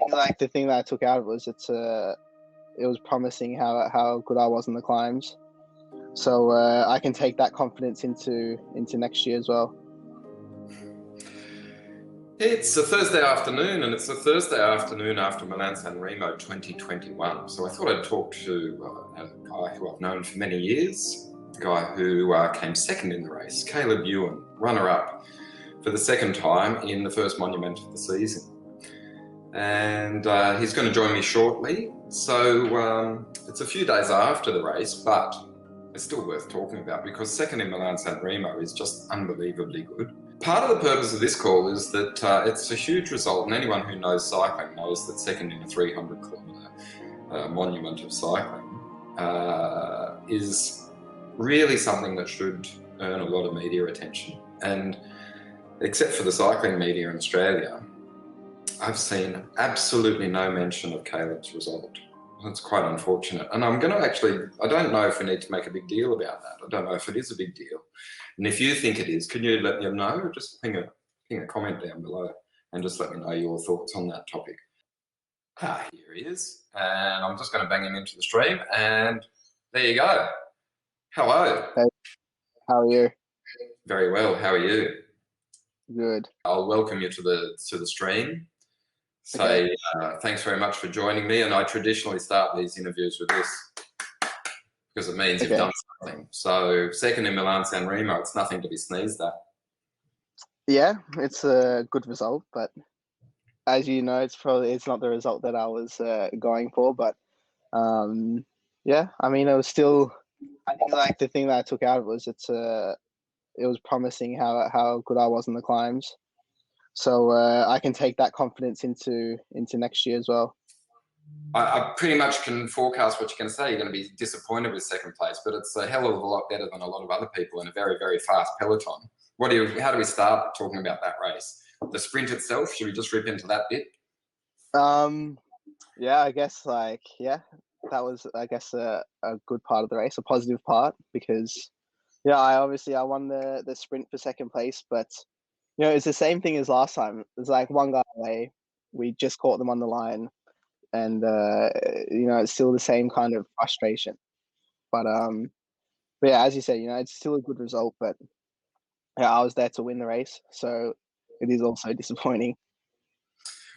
think like the thing that I took out was it was promising how good I was in the climbs. So I can take that confidence into next year as well. It's a Thursday afternoon, and it's a Thursday afternoon after Milan-Sanremo 2021. So I thought I'd talk to a guy who I've known for many years, a guy who came second in the race, Caleb Ewan, runner-up for the second time in the first monument of the season. And he's going to join me shortly. So it's a few days after the race, but it's still worth talking about because second in Milan-Sanremo is just unbelievably good. Part of the purpose of this call is that it's a huge result, and anyone who knows cycling knows that second in a 300-kilometre monument of cycling is really something that should earn a lot of media attention. And except for the cycling media in Australia, I've seen absolutely no mention of Caleb's result. That's quite unfortunate. And I'm going to I don't know if we need to make a big deal about that. I don't know if it is a big deal. And if you think it is, can you let me know? Or just ping a comment down below and just let me know your thoughts on that topic. Here he is. And I'm just going to bang him into the stream. And there you go. Hello. Hey, how are you? Very well. How are you? Good. I'll welcome you to the stream. Say thanks very much for joining me, and I traditionally start these interviews with this because it means you've done something. So second in Milan-Sanremo, it's nothing to be sneezed at. Yeah, it's a good result, but as you know, it's not the result that I was going for. But yeah, I mean, it was still. I think like the thing that I took out was it was promising how good I was in the climbs. So I can take that confidence into next year as well. I pretty much can forecast what you're going to say. You're going to be disappointed with second place, but it's a hell of a lot better than a lot of other people in a very, very fast peloton. How do we start talking about that race? The sprint itself, should we just rip into that bit? Yeah, I guess that was a good part of the race, a positive part, because I won the sprint for second place, but it's the same thing as last time. It's like one guy away, we just caught them on the line, and it's still the same kind of frustration. But yeah, as you said, it's still a good result. But yeah, I was there to win the race, so it is also disappointing.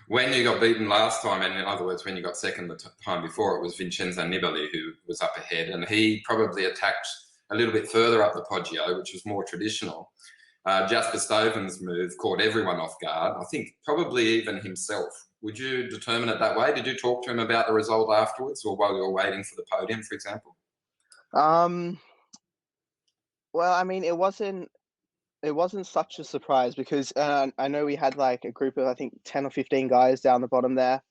When you got beaten last time, and in other words, when you got second the time before, it was Vincenzo Nibali who was up ahead, and he probably attacked a little bit further up the Poggio, which was more traditional. Jasper Stuyven's move caught everyone off guard. I think probably even himself. Would you determine it that way? Did you talk to him about the result afterwards, or while you were waiting for the podium, for example? Well, I mean, it wasn't such a surprise because I know we had like a group of, I think, 10 or 15 guys down the bottom there.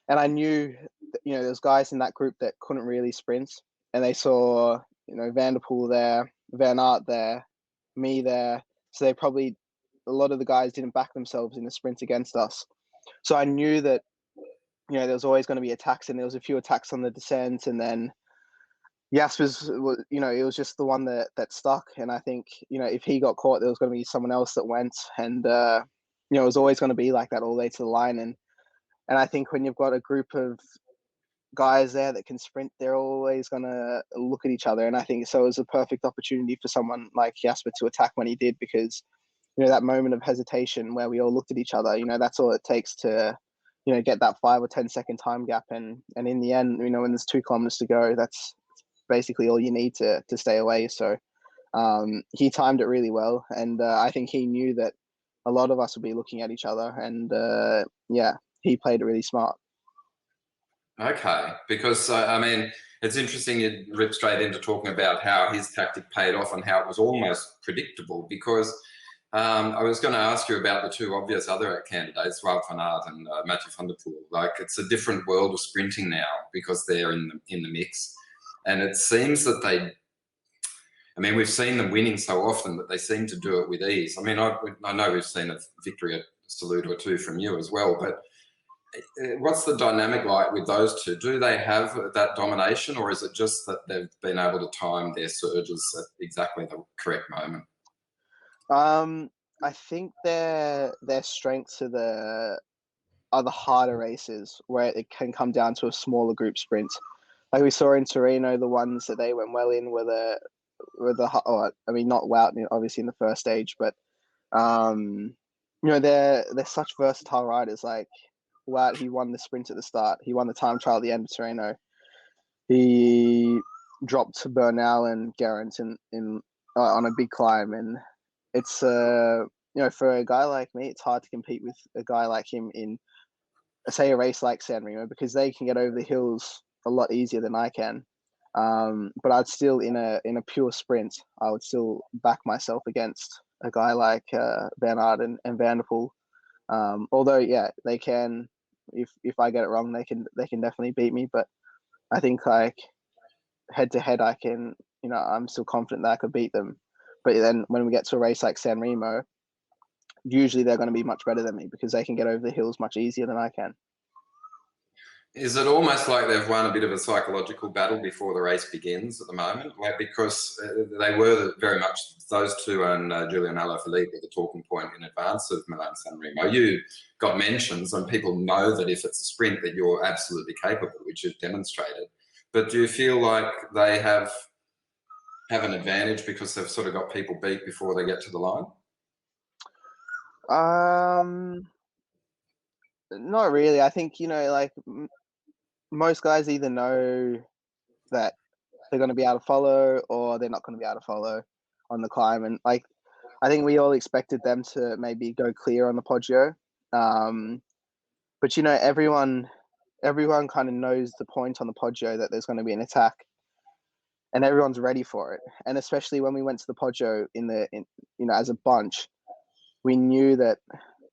And I knew, there's guys in that group that couldn't really sprint. And they saw, Van der Poel there, Van Aert there, me there. So a lot of the guys didn't back themselves in the sprint against us. So I knew that, there was always going to be attacks, and there was a few attacks on the descent. And then Jasper's, it was just the one that stuck. And I think, if he got caught, there was going to be someone else that went. And, it was always going to be like that all the way to the line. And I think when you've got a group of guys there that can sprint, they're always going to look at each other. And I think so it was a perfect opportunity for someone like Jasper to attack when he did, because, that moment of hesitation where we all looked at each other, that's all it takes to, get that 5 or 10 second time gap. And in the end, when there's 2 kilometers to go, that's basically all you need to stay away. So he timed it really well. And I think he knew that a lot of us would be looking at each other. And he played it really smart. Okay, because I mean, it's interesting you rip straight into talking about how his tactic paid off and how it was almost predictable, because I was going to ask you about the 2 obvious other candidates, Wout van Aert and Mathieu van der Poel. Like, it's a different world of sprinting now because they're in the mix. And it seems that we've seen them winning so often that they seem to do it with ease. I mean, I know we've seen a victory at Salute or 2 from you as well, but what's the dynamic like with those 2? Do they have that domination, or is it just that they've been able to time their surges at exactly the correct moment? I think their strengths are are the harder races where it can come down to a smaller group sprint. Like we saw in Torino, the ones that they went well in were I mean, not Wout, obviously in the first stage, but they're such versatile riders. Like Wout, he won the sprint at the start. He won the time trial at the end of Torino. He dropped Bernal and Geraint in on a big climb, and it's for a guy like me, it's hard to compete with a guy like him in, say, a race like Sanremo, because they can get over the hills a lot easier than I can. But I'd still, in a pure sprint, I would still back myself against a guy like Bernard and Van der Poel. Although, yeah, they can. If I get it wrong, they can definitely beat me. But I think like head to head, I can. I'm still confident that I could beat them. But then when we get to a race like Sanremo, usually they're going to be much better than me because they can get over the hills much easier than I can. Is it almost like they've won a bit of a psychological battle before the race begins at the moment? Like, because they were very much, those two and Julian Alaphilippe were the talking point in advance of Milan-Sanremo. You got mentions, and people know that if it's a sprint that you're absolutely capable, which you've demonstrated. But do you feel like they have an advantage because they've sort of got people beat before they get to the line? Not really. I think, like most guys either know that they're going to be able to follow or they're not going to be able to follow on the climb. And like, I think we all expected them to maybe go clear on the Poggio. But everyone kind of knows the point on the Poggio that there's going to be an attack, and everyone's ready for it. And especially when we went to the Poggio as a bunch, we knew that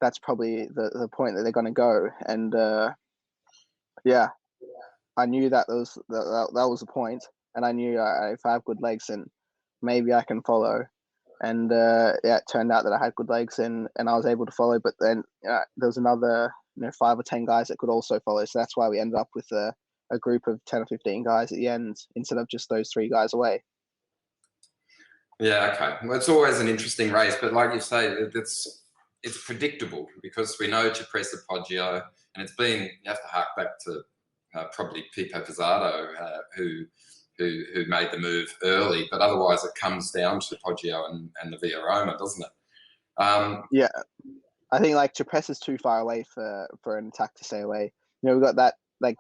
that's probably the point that they're going to go. And yeah, I knew that was the point, and I knew if I have good legs, then maybe I can follow. And it turned out that I had good legs, and I was able to follow. But then there was another 5 or 10 guys that could also follow. So that's why we ended up with a group of 10 or 15 guys at the end instead of just those 3 guys away. Yeah, okay. Well, it's always an interesting race, but like you say, it's predictable because we know Cipressa, Poggio, and you have to hark back to probably Pipo Pizarro, who made the move early, but otherwise it comes down to Poggio and the Via Roma, doesn't it? Yeah, I think like Cipressa's too far away for an attack to stay away. We've got that like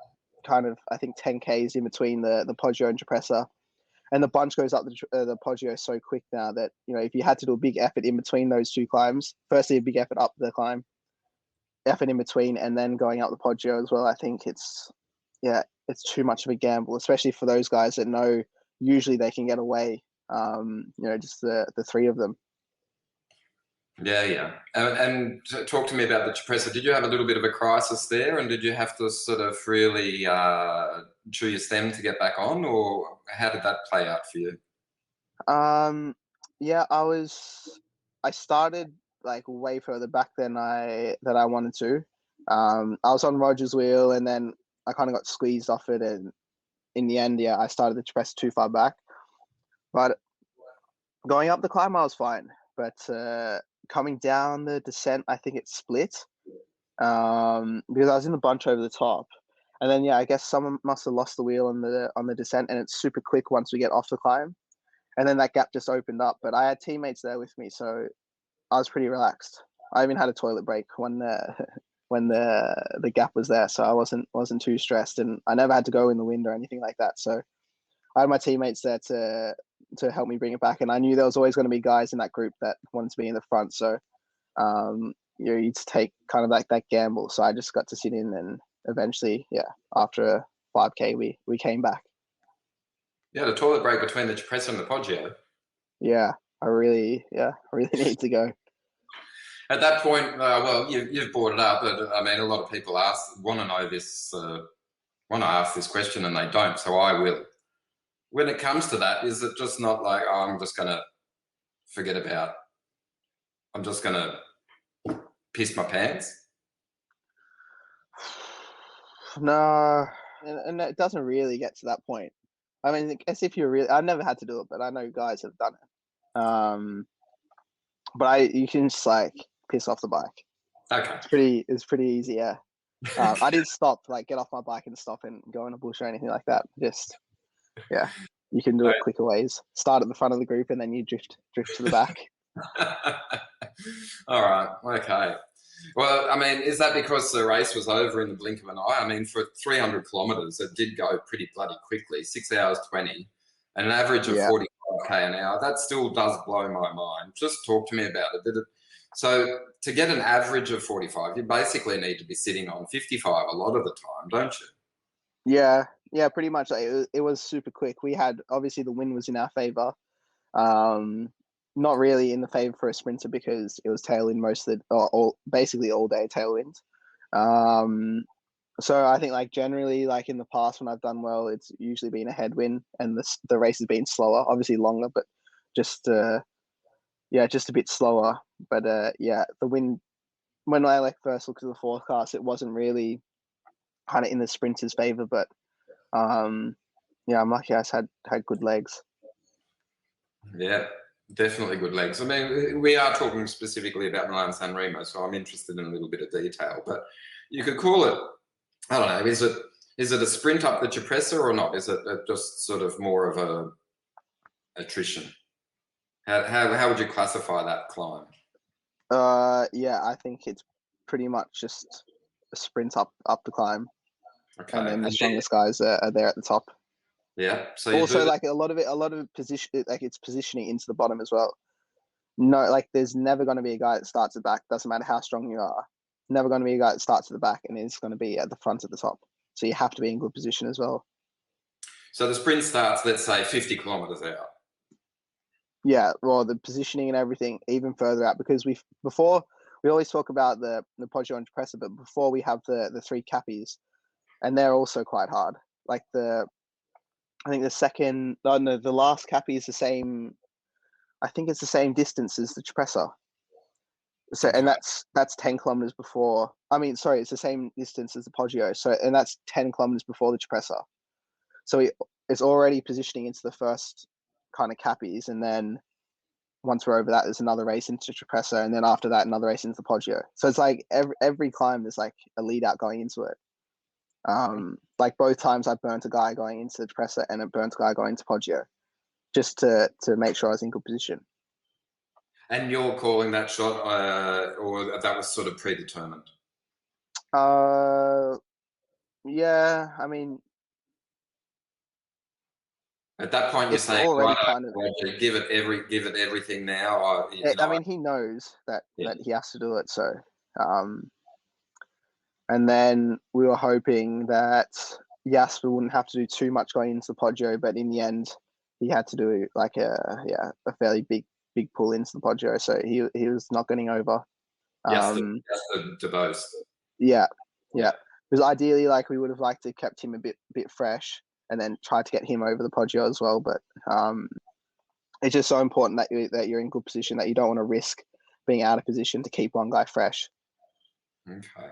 kind of, I think, 10 Ks in between the Poggio and Cipressa, and the bunch goes up the Poggio so quick now that if you had to do a big effort in between those 2 climbs, firstly a big effort up the climb, effort in between, and then going up the Poggio as well, I think it's too much of a gamble, especially for those guys that know usually they can get away. Just the 3 of them. Yeah. And talk to me about the Cipressa. Did you have a little bit of a crisis there, and did you have to sort of really chew your stem to get back on, or how did that play out for you? Yeah, I started like way further back than I wanted to. I was on Roger's wheel, and then I kind of got squeezed off it, and in the end, I started the Cipressa too far back. But going up the climb, I was fine. But coming down the descent, I think it split because I was in the bunch over the top, and then I guess someone must have lost the wheel on the descent, and it's super quick once we get off the climb, and then that gap just opened up. But I had teammates there with me, so I was pretty relaxed. I even had a toilet break when the gap was there, so I wasn't too stressed, and I never had to go in the wind or anything like that. So I had my teammates there to help me bring it back, and I knew there was always going to be guys in that group that wanted to be in the front. So you take kind of like that gamble. So I just got to sit in, and eventually, after a 5K, we came back. Yeah, the toilet break between the Cipressa and the Poggio. Yeah, I really need to go. At that point, well, you've brought it up, but I mean, a lot of people want to know this, want to ask this question, and they don't. So I will. When it comes to that, is it just not like, oh, I'm just going to forget about, I'm just going to piss my pants? No, and it doesn't really get to that point. I mean, I guess if you're really, I've never had to do it, but I know guys have done it. But you can just like piss off the bike. Okay. It's pretty easy, yeah. I didn't stop, like get off my bike and stop and go in a bush or anything like that. Just yeah, you can do it quicker ways. Start at the front of the group and then you drift to the back. All right. Okay. Well, I mean, is that because the race was over in the blink of an eye? I mean, for 300 kilometres, it did go pretty bloody quickly, 6 hours 20, and an average of Yeah. 45k an hour. That still does blow my mind. Just talk to me about it. So to get an average of 45, you basically need to be sitting on 55 a lot of the time, don't you? Yeah, pretty much. Like, it was super quick. We had, obviously the wind was in our favor. Not really in the favor for a sprinter because it was tailwind most of basically all day tailwind. So I think like generally, like in the past when I've done well, it's usually been a headwind and the race has been slower, obviously longer, but just just a bit slower. But the wind, when I like first looked at the forecast, it wasn't really kind of in the sprinter's favor, but I'm lucky I had good legs. Yeah, definitely good legs. I mean, we are talking specifically about Milan-Sanremo, so I'm interested in a little bit of detail. But you could call it, I don't know, is it a sprint up the Cipressa or not? Is it just sort of more of a attrition? How would you classify that climb? I think it's pretty much just a sprint up the climb, Okay, and then the strongest guys are there at the top. yeah. So you Also, do like a lot of position, like it's positioning into the bottom as well. No, like there's never going to be a guy that starts at the back. Doesn't matter how strong you are. Never going to be a guy that starts at the back and is going to be at the front at the top. So you have to be in good position as well. So the sprint starts, let's say, 50 kilometers out. Yeah, well, the positioning and everything even further out because we always talk about the Poggio and Cipressa, but before we have the three cappies, and they're also quite hard. Like I think the last cappy is the same. I think it's the same distance as the Cipressa. So, Okay. and that's 10 kilometers before. I mean, sorry, it's the same distance as the Poggio. So, and that's 10 kilometers before the Cipressa. So it's already positioning into the first kind of cappies, and then once we're over that, there's another race into Cipressa, and then after that, another race into the Poggio. So it's like every climb there's like a lead out going into it. Like both times I burnt a guy going into the Cipressa and a burnt a guy going into Poggio, just to make sure I was in good position. And you're calling that shot, or that was sort of predetermined? Yeah, I mean, At that point, you're it's saying, already right, kind of. Roger, give it everything now. Or, I mean, he knows that yeah. he has to do it. So, and then we were hoping that Jasper wouldn't have to do too much going into the Poggio, but in the end, he had to do like a fairly big pull into the Poggio, so he was not getting over. Yes, to boast. Yeah. Because ideally, like we would have liked to kept him a bit fresh, and then tried to get him over the Poggio as well. But it's just so important that you're in good position, that you don't want to risk being out of position to keep one guy fresh. Okay.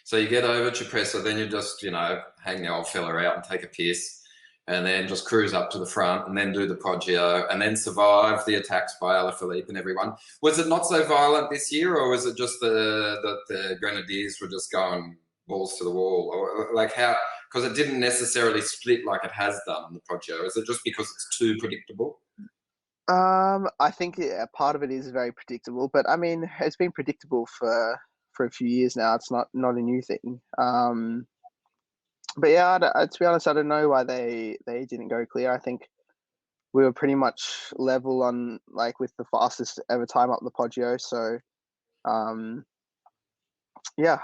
So you get over Cipressa, then you just, hang the old fella out and take a piss, and then just cruise up to the front, and then do the Poggio, and then survive the attacks by Alaphilippe and everyone. Was it not so violent this year, or was it just the Grenadiers were just going balls to the wall, or like how? Because it didn't necessarily split like it has done on the Poggio. Is it just because it's too predictable? I think part of it is very predictable, but I mean, it's been predictable for a few years now. It's not a new thing. But yeah, to be honest, I don't know why they didn't go clear. I think we were pretty much level on like with the fastest ever time up the Poggio. So I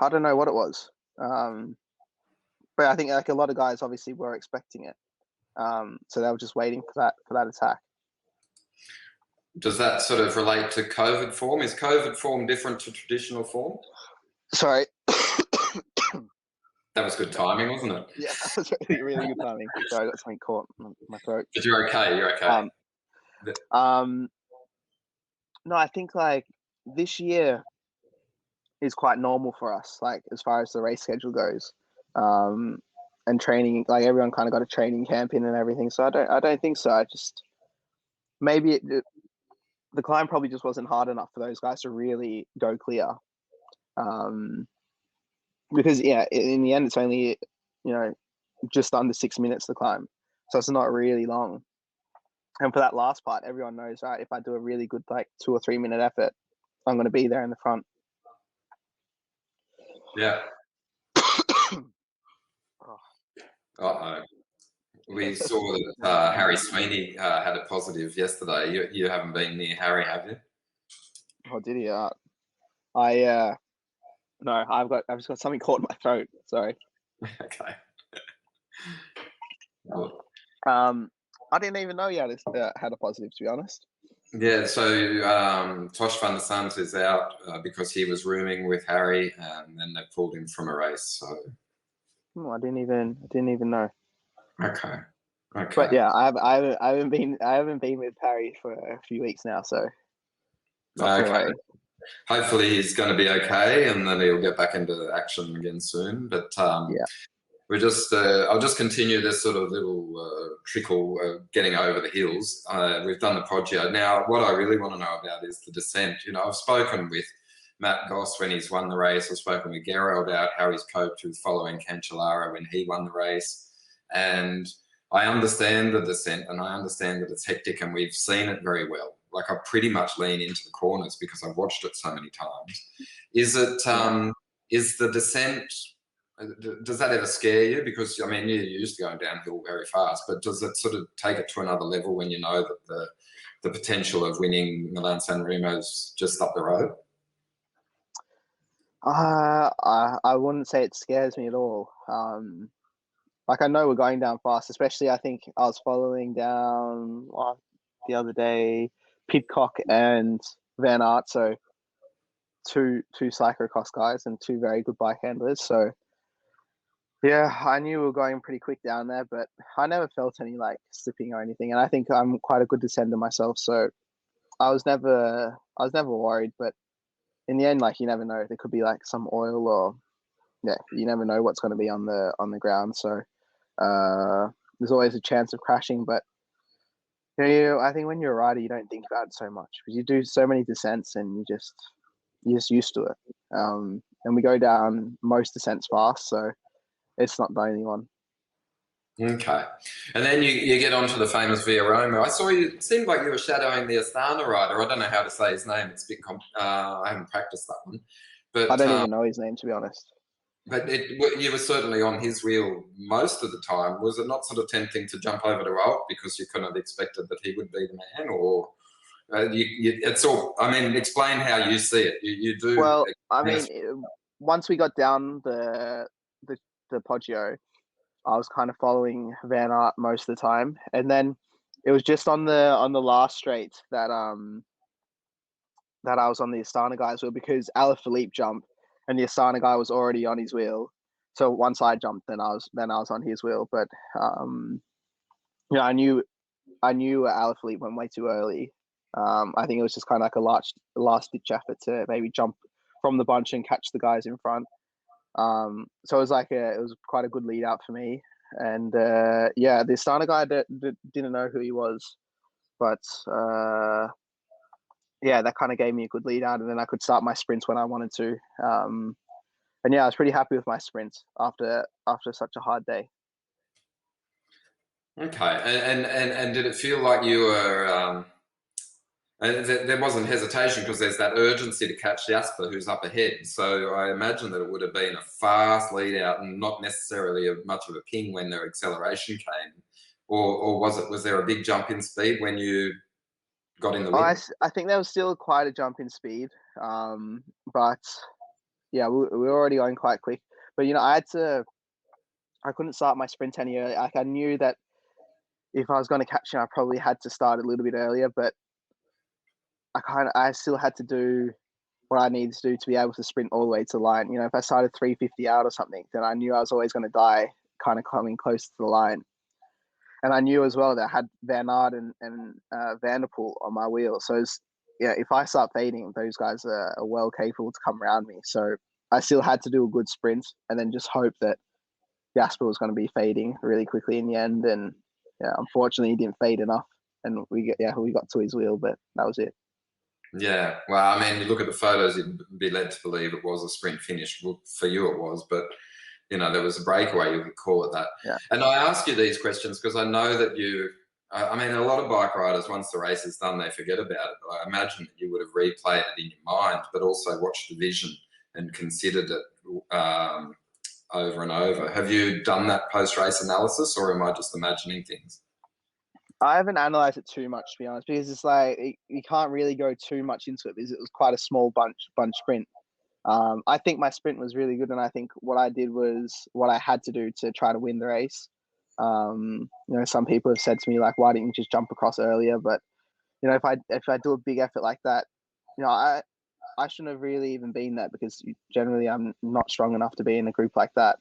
don't know what it was. But I think like a lot of guys obviously were expecting it. So they were just waiting for that attack. Does that sort of relate to COVID form? Is COVID form different to traditional form? Sorry. That was good timing, wasn't it? Yeah, that was really, really good timing. Sorry, I got something caught in my throat. But you're okay. You're okay. No, I think like this year is quite normal for us, like as far as the race schedule goes, and training. Like everyone kind of got a training camp in and everything. So I don't think so. I just maybe the climb probably just wasn't hard enough for those guys to really go clear. because in the end it's only just under 6 minutes to climb, so it's not really long. And for that last part, everyone knows, right, if I do a really good 2 or 3 minute effort, I'm going to be there in the front. Yeah. Uh-oh. We saw that Harry Sweeney had a positive yesterday. You haven't been near Harry, have you? Oh, did he? No, I've just got something caught in my throat. Sorry. Okay. I didn't even know you had a positive, to be honest. Yeah, so Tosh van der Sant is out because he was rooming with Harry, and then they pulled him from a race. So I didn't even know. Okay. But yeah, I haven't been with Harry for a few weeks now, so not to worry. Hopefully he's going to be okay, and then he'll get back into action again soon. But we're just I'll just continue this sort of little trickle getting over the hills. We've done the Poggio. Now, what I really want to know about is the descent. I've spoken with Matt Goss when he's won the race. I've spoken with Gerald about how he's coped with following Cancellara when he won the race. And I understand the descent, and I understand that it's hectic, and we've seen it very well. Like, I pretty much lean into the corners because I've watched it so many times. Is the descent... Does that ever scare you? Because, I mean, you're used to going downhill very fast, but does it sort of take it to another level when you know that the potential of winning Milan-Sanremo is just up the road? I wouldn't say it scares me at all. I know we're going down fast, especially I think I was following down the other day, Pidcock and Van Aert, so two cyclocross guys and two very good bike handlers. So yeah, I knew we were going pretty quick down there, but I never felt any slipping or anything. And I think I'm quite a good descender myself, so I was never worried. But in the end, you never know. There could be some oil, or you never know what's going to be on the ground. So there's always a chance of crashing. But I think when you're a rider, you don't think about it so much because you do so many descents and you're just used to it. And we go down most descents fast, so it's not the only one. Okay. And then you get onto the famous Via Roma. I saw you, it seemed like you were shadowing the Astana rider. I don't know how to say his name. It's a bit, I haven't practiced that one. But I don't even know his name, to be honest. But you were certainly on his wheel most of the time. Was it not sort of tempting to jump over to Alt because you couldn't have expected that he would be the man? Or it's all, I mean, explain how you see it. You do. Well, I mean, once we got down the Poggio, I was kind of following Van Aert most of the time, and then it was just on the last straight that I was on the Astana guy's wheel because Alaphilippe jumped and the Astana guy was already on his wheel. So once I jumped, then I was on his wheel. But I knew Alaphilippe went way too early. I think it was just kind of like a last ditch effort to maybe jump from the bunch and catch the guys in front. So it was it was quite a good lead out for me. And the Astana guy didn't know who he was, but that kind of gave me a good lead out, and then I could start my sprints when I wanted to. And I was pretty happy with my sprints after such a hard day. Okay, and did it feel like you were? There wasn't hesitation because there's that urgency to catch Jasper who's up ahead. So I imagine that it would have been a fast lead out and not necessarily much of a ping when their acceleration came. Or was there a big jump in speed when you got in the lead? I think there was still quite a jump in speed. But yeah, we were already going quite quick. But I couldn't start my sprint any earlier. I knew that if I was going to catch him, I probably had to start a little bit earlier, but I still had to do what I needed to do to be able to sprint all the way to the line. If I started 350 out or something, then I knew I was always going to die kind of coming close to the line. And I knew as well that I had Van Aert and Van der Poel on my wheel. So if I start fading, those guys are well capable to come around me. So I still had to do a good sprint and then just hope that Jasper was going to be fading really quickly in the end. And unfortunately, he didn't fade enough. And we got to his wheel, but that was it. Yeah. Well, I mean, you look at the photos, you'd be led to believe it was a sprint finish. Well, for you, it was, but there was a breakaway. You could call it that. Yeah. And I ask you these questions because I know that you. I mean, a lot of bike riders, once the race is done, they forget about it. But I imagine that you would have replayed it in your mind, but also watched the vision and considered it over and over. Have you done that post-race analysis, or am I just imagining things? I haven't analyzed it too much, to be honest, because it's like you can't really go too much into it because it was quite a small bunch sprint. I think my sprint was really good, and I think what I did was what I had to do to try to win the race. Some people have said to me like, "Why didn't you just jump across earlier?" But if I do a big effort like that, I shouldn't have really even been there because generally I'm not strong enough to be in a group like that.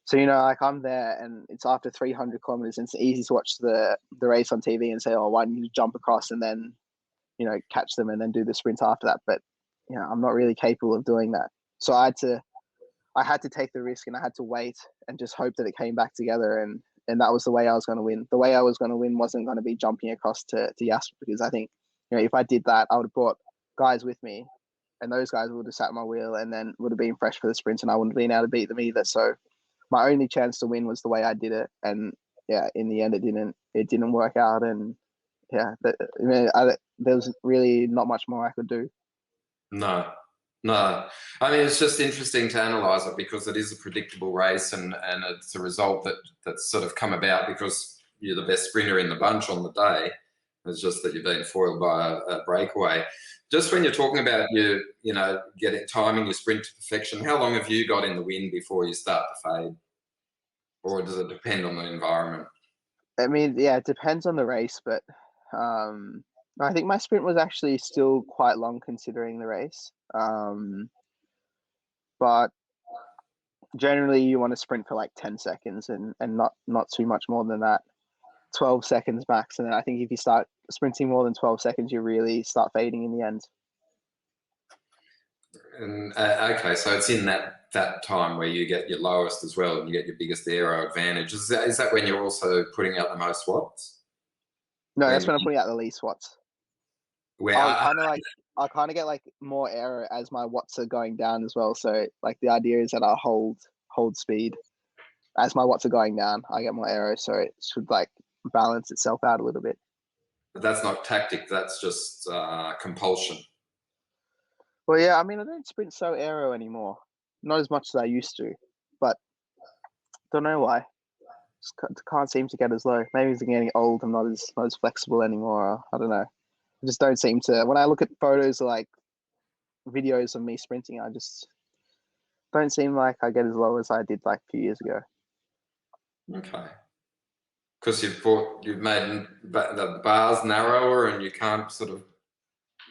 So like I'm there, and it's after 300 kilometers, and it's easy to watch the race on TV and say, "Oh, why didn't you jump across and then catch them and then do the sprint after that?" But I'm not really capable of doing that. So I had to take the risk, and I had to wait and just hope that it came back together, and that was the way I was going to win. The way I was going to win wasn't going to be jumping across to Jasper, because I think if I did that, I would have brought guys with me, and those guys would have sat in my wheel and then would have been fresh for the sprint, and I wouldn't have been able to beat them either. So my only chance to win was the way I did it, and in the end, it didn't work out, and there was really not much more I could do. No. I mean, it's just interesting to analyse it because it is a predictable race, and it's a result that's sort of come about because you're the best sprinter in the bunch on the day. It's just that you've been foiled by a breakaway. Just when you're talking about timing your sprint to perfection, how long have you got in the wind before you start to fade? Or does it depend on the environment? I mean, yeah, it depends on the race, but I think my sprint was actually still quite long considering the race. But generally you want to sprint for like 10 seconds and not too much more than that. 12 seconds max. And then I think if you start sprinting more than 12 seconds, you really start fading in the end. And okay, so it's in that time where you get your lowest as well, and you get your biggest aero advantage. Is that when you're also putting out the most watts? No, that's when I'm putting out the least watts. Where I kind of get like more aero as my watts are going down as well. So like the idea is that I hold speed as my watts are going down. I get more aero, so it should like balance itself out a little bit. But that's not tactic. That's just compulsion. Well, yeah, I mean, I don't sprint so aero anymore. Not as much as I used to, but don't know why. Just can't seem to get as low. Maybe it's getting old. I'm not as flexible anymore. Or, I don't know. I just don't seem to. When I look at photos or like videos of me sprinting, I just don't seem like I get as low as I did like a few years ago. Okay. Because you've made the bars narrower and you can't sort of,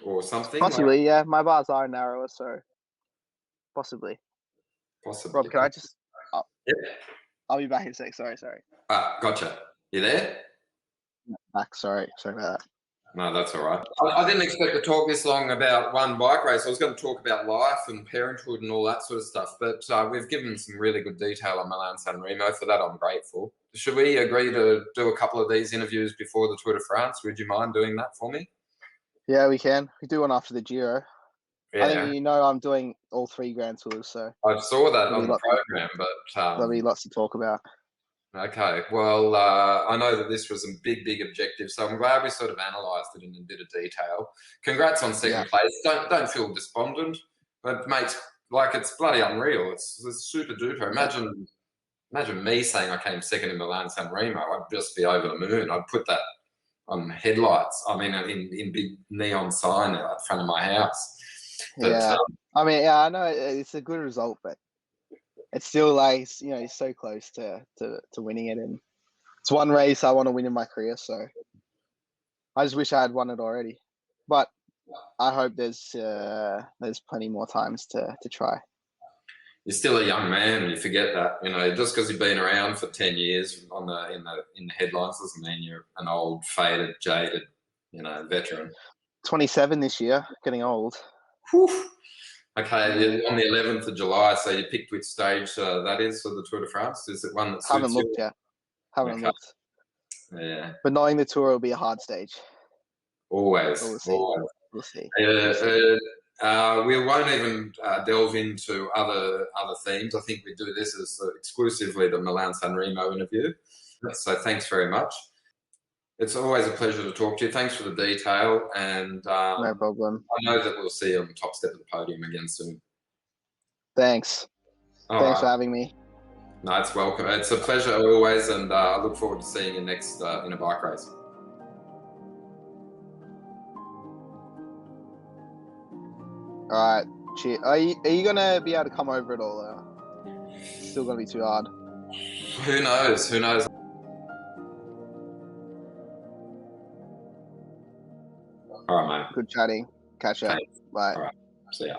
or something? Possibly, yeah. My bars are narrower, so possibly. Possibly. Rob, can I just... Yeah. I'll be back in a sec. Sorry. Gotcha. You there? Back, sorry about that. No, that's all right. I didn't expect to talk this long about one bike race. I was going to talk about life and parenthood and all that sort of stuff, but we've given some really good detail on Milan-Sanremo. For that, I'm grateful. Should we agree to do a couple of these interviews before the Tour de France? Would you mind doing that for me? Yeah, we can. We do one after the Giro. Yeah. I think I'm doing all 3 Grand Tours, so I saw that on the program, but there'll be lots to talk about. Okay, well, I know that this was a big objective, so I'm glad we sort of analysed it in a bit of detail. Congrats on second place. Don't feel despondent, but mate, like it's bloody unreal. It's super duper. Imagine me saying I came second in Milan-Sanremo. I'd just be over the moon. I'd put that on headlights. I mean, in big neon sign at front of my house. But, I mean, yeah, I know it's a good result, but it's still like he's so close to winning it, and it's one race I want to win in my career. So I just wish I had won it already, but I hope there's plenty more times to try. You're still a young man. You forget that, just because you've been around for 10 years in the headlines doesn't mean you're an old, faded, jaded, veteran. 27 this year, getting old. Whew. Okay, on the 11th of July. So you picked which stage that is for the Tour de France. Is it one that suits Haven't looked yet. Haven't looked. Yeah. But knowing the Tour will be a hard stage. Always. We'll see. We won't even delve into other themes. I think we do this as exclusively the Milan-Sanremo interview. So thanks very much. It's always a pleasure to talk to you. Thanks for the detail, and No problem. I know that we'll see you on the top step of the podium again soon. Thanks. Thanks for having me. No, it's welcome. It's a pleasure always, and I look forward to seeing you next in a bike race. All right. Cheers. Are you gonna be able to come over at all? It's still gonna be too hard. Who knows? Who knows? All right, mate. Good chatting. Catch up. Thanks. Bye. All right. See ya.